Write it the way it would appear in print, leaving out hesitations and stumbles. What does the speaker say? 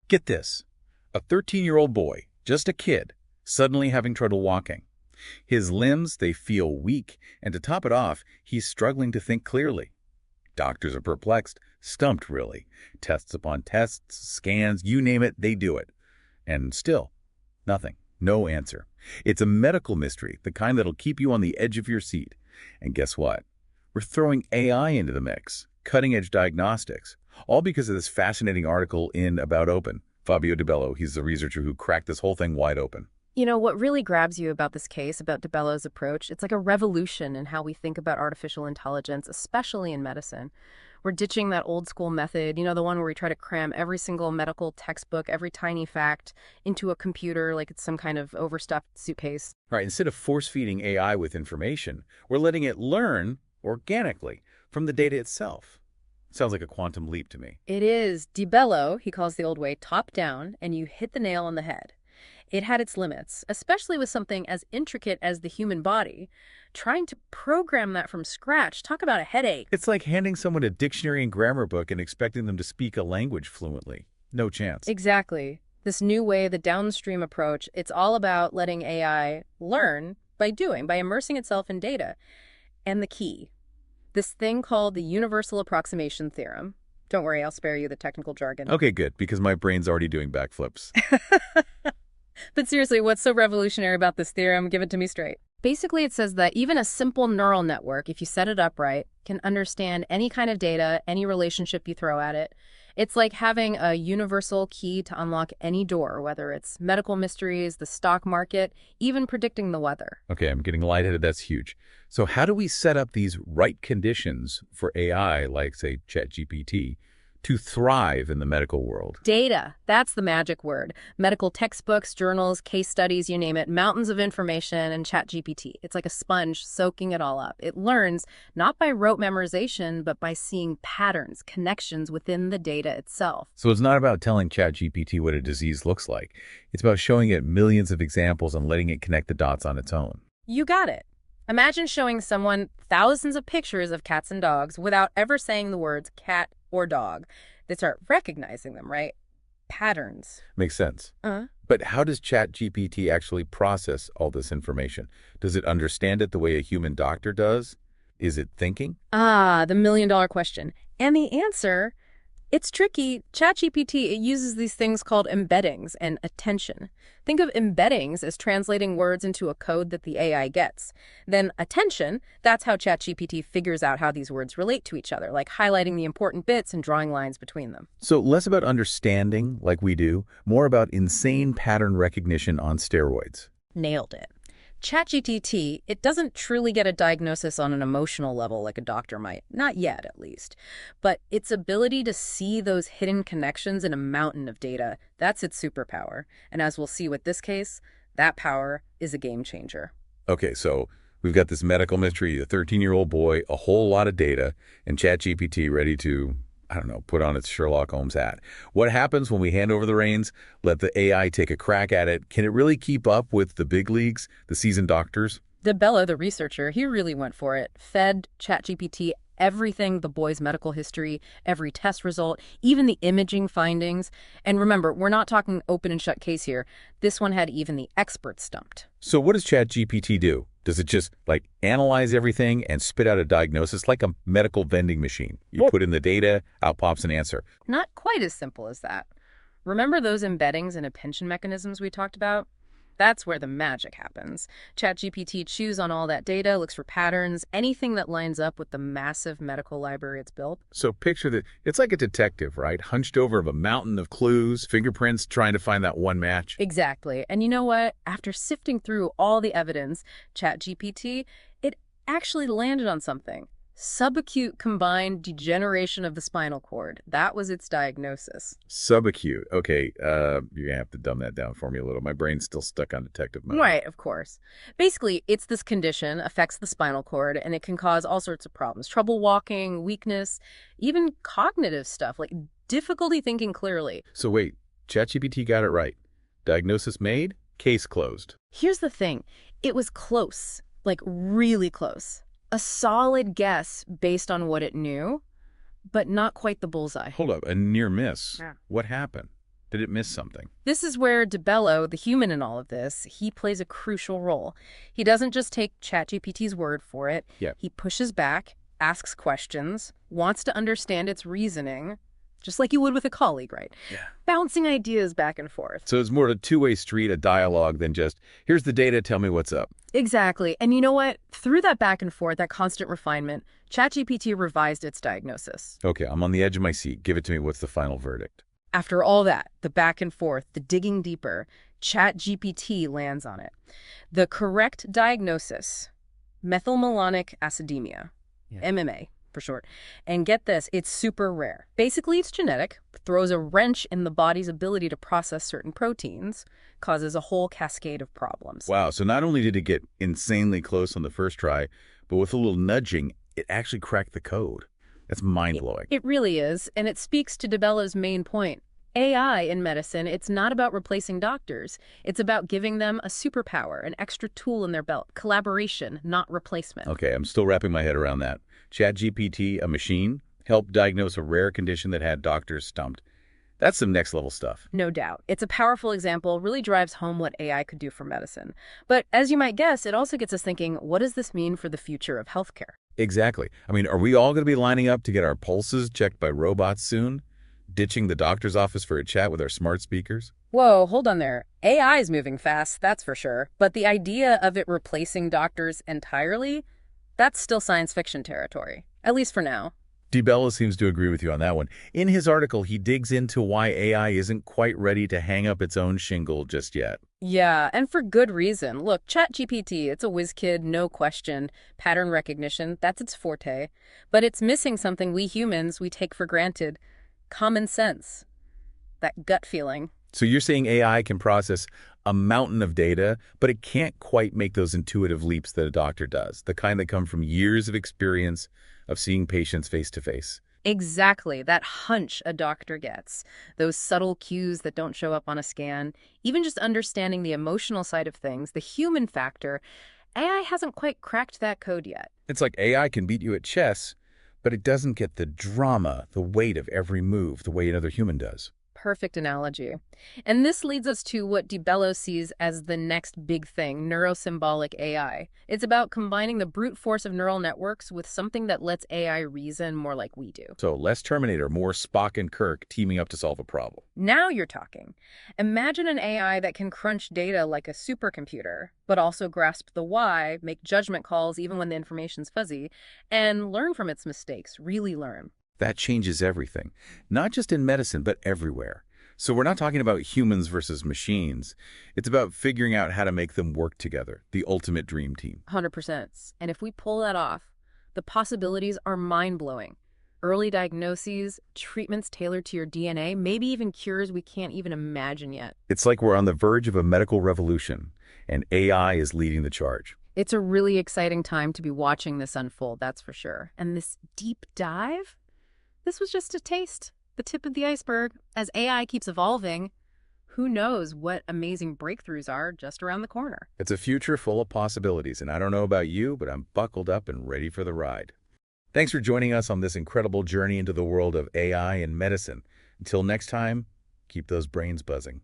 Get this. A 13-year-old boy, just a kid, suddenly having trouble walking. His limbs, they feel weak, and to top it off, he's struggling to think clearly. Doctors are perplexed, stumped really. Tests upon tests, scans, you name it, they do it. And still, nothing. No answer. It's a medical mystery, the kind that'll keep you on the edge of your seat. And guess what? We're throwing AI into the mix, cutting-edge diagnostics, all because of this fascinating article in About Open. Fabio Di Belo, he's the researcher who cracked this whole thing wide open. You know, what really grabs you about this case, about Di Belo's approach, it's like a revolution in how we think about artificial intelligence, especially in medicine. We're ditching that old school method, you know, the one where we try to cram every single medical textbook, every tiny fact into a computer like it's some kind of overstuffed suitcase. Right, instead of force-feeding AI with information, we're letting it learn organically from the data itself. Sounds like a quantum leap to me. It is. Di Belo, he calls the old way, top down, and you hit the nail on the head. It had its limits, especially with something as intricate as the human body. Trying to program that from scratch, talk about a headache. It's like handing someone a dictionary and grammar book and expecting them to speak a language fluently. No chance. Exactly. This new way, the downstream approach, it's all about letting AI learn by doing, by immersing itself in data. And the key, this thing called the universal approximation theorem. Don't worry, I'll spare you the technical jargon. Okay, good, because my brain's already doing backflips. But seriously, what's so revolutionary about this theorem? Give it to me straight. Basically, it says that even a simple neural network, if you set it up right, can understand any kind of data, any relationship you throw at it. It's like having a universal key to unlock any door, whether it's medical mysteries, the stock market, even predicting the weather. Okay, I'm getting lightheaded. That's huge. So how do we set up these right conditions for AI, like, say, ChatGPT, to thrive in the medical world? Data, that's the magic word. Medical textbooks, journals, case studies, you name it, mountains of information, and ChatGPT. It's like a sponge soaking it all up. It learns not by rote memorization, but by seeing patterns, connections within the data itself. So it's not about telling ChatGPT what a disease looks like. It's about showing it millions of examples and letting it connect the dots on its own. You got it. Imagine showing someone thousands of pictures of cats and dogs without ever saying the words cat or dog. They start recognizing them, right? Patterns. Makes sense. But how does ChatGPT actually process all this information? Does it understand it the way a human doctor does? Is it thinking? Ah, the million-dollar question. And the answer, it's tricky. ChatGPT, it uses these things called embeddings and attention. Think of embeddings as translating words into a code that the AI gets. Then attention, that's how ChatGPT figures out how these words relate to each other, like highlighting the important bits and drawing lines between them. So less about understanding, like we do, more about insane pattern recognition on steroids. Nailed it. ChatGPT, it doesn't truly get a diagnosis on an emotional level like a doctor might. Not yet, at least. But its ability to see those hidden connections in a mountain of data, that's its superpower. And as we'll see with this case, that power is a game changer. Okay, so we've got this medical mystery, a 13-year-old boy, a whole lot of data, and ChatGPT ready to, I don't know, put on its Sherlock Holmes hat. What happens when we hand over the reins, let the AI take a crack at it? Can it really keep up with the big leagues, the seasoned doctors? Di Belo, the researcher, he really went for it. Fed ChatGPT everything, the boy's medical history, every test result, even the imaging findings. And remember, we're not talking open and shut case here. This one had even the experts stumped. So what does ChatGPT do? Does it just, analyze everything and spit out a diagnosis like a medical vending machine? You put in the data, out pops an answer. Not quite as simple as that. Remember those embeddings and attention mechanisms we talked about? That's where the magic happens. ChatGPT chews on all that data, looks for patterns, anything that lines up with the massive medical library it's built. So picture that it's like a detective, right? Hunched over a mountain of clues, fingerprints, trying to find that one match. Exactly. And you know what? After sifting through all the evidence, ChatGPT, it actually landed on something. Subacute combined degeneration of the spinal cord. That was its diagnosis. Subacute. Okay, you're going to have to dumb that down for me a little. My brain's still stuck on detective mode. Right, of course. Basically, it's this condition, affects the spinal cord, and it can cause all sorts of problems. Trouble walking, weakness, even cognitive stuff, like difficulty thinking clearly. So wait, ChatGPT got it right. Diagnosis made, case closed. Here's the thing. It was close, like really close. A solid guess based on what it knew, but not quite the bullseye. Hold up, a near miss. Yeah. What happened? Did it miss something? This is where Di Belo, the human in all of this, he plays a crucial role. He doesn't just take ChatGPT's word for it. Yeah. He pushes back, asks questions, wants to understand its reasoning, just like you would with a colleague, right? Yeah. Bouncing ideas back and forth. So it's more of a two-way street, a dialogue, than just, here's the data, tell me what's up. Exactly. And you know what? Through that back and forth, that constant refinement, ChatGPT revised its diagnosis. Okay, I'm on the edge of my seat. Give it to me. What's the final verdict? After all that, the back and forth, the digging deeper, ChatGPT lands on it. The correct diagnosis, methylmalonic acidemia, MMA for short. And get this, it's super rare. Basically, it's genetic, throws a wrench in the body's ability to process certain proteins, causes a whole cascade of problems. Wow, so not only did it get insanely close on the first try, but with a little nudging, it actually cracked the code. That's mind-blowing. It really is, and it speaks to Di Belo's main point. AI in medicine, it's not about replacing doctors. It's about giving them a superpower, an extra tool in their belt. Collaboration, not replacement. Okay, I'm still wrapping my head around that. ChatGPT, a machine, helped diagnose a rare condition that had doctors stumped. That's some next-level stuff. No doubt. It's a powerful example, really drives home what AI could do for medicine. But as you might guess, it also gets us thinking, what does this mean for the future of healthcare? Exactly. I mean, are we all going to be lining up to get our pulses checked by robots soon? Ditching the doctor's office for a chat with our smart speakers? Whoa, hold on there. AI is moving fast, that's for sure. But the idea of it replacing doctors entirely, that's still science fiction territory, at least for now. Di Belo seems to agree with you on that one. In his article, he digs into why AI isn't quite ready to hang up its own shingle just yet. Yeah, and for good reason. Look, ChatGPT, it's a whiz kid, no question. Pattern recognition, that's its forte. But it's missing something we humans, we take for granted. Common sense. That gut feeling. So you're saying AI can process a mountain of data, but it can't quite make those intuitive leaps that a doctor does, the kind that come from years of experience of seeing patients face to face. Exactly, that hunch a doctor gets. Those subtle cues that don't show up on a scan. Even just understanding the emotional side of things, the human factor. AI hasn't quite cracked that code yet. It's like AI can beat you at chess, but it doesn't get the drama, the weight of every move the way another human does. Perfect analogy. And this leads us to what Di Belo sees as the next big thing, neurosymbolic AI. It's about combining the brute force of neural networks with something that lets AI reason more like we do. So less Terminator, more Spock and Kirk teaming up to solve a problem. Now you're talking. Imagine an AI that can crunch data like a supercomputer, but also grasp the why, make judgment calls even when the information's fuzzy, and learn from its mistakes, really learn. That changes everything, not just in medicine, but everywhere. So we're not talking about humans versus machines. It's about figuring out how to make them work together, the ultimate dream team. 100%. And if we pull that off, the possibilities are mind-blowing. Early diagnoses, treatments tailored to your DNA, maybe even cures we can't even imagine yet. It's like we're on the verge of a medical revolution, and AI is leading the charge. It's a really exciting time to be watching this unfold, that's for sure. And this deep dive? This was just a taste, the tip of the iceberg. As AI keeps evolving, who knows what amazing breakthroughs are just around the corner. It's a future full of possibilities, and I don't know about you, but I'm buckled up and ready for the ride. Thanks for joining us on this incredible journey into the world of AI and medicine. Until next time, keep those brains buzzing.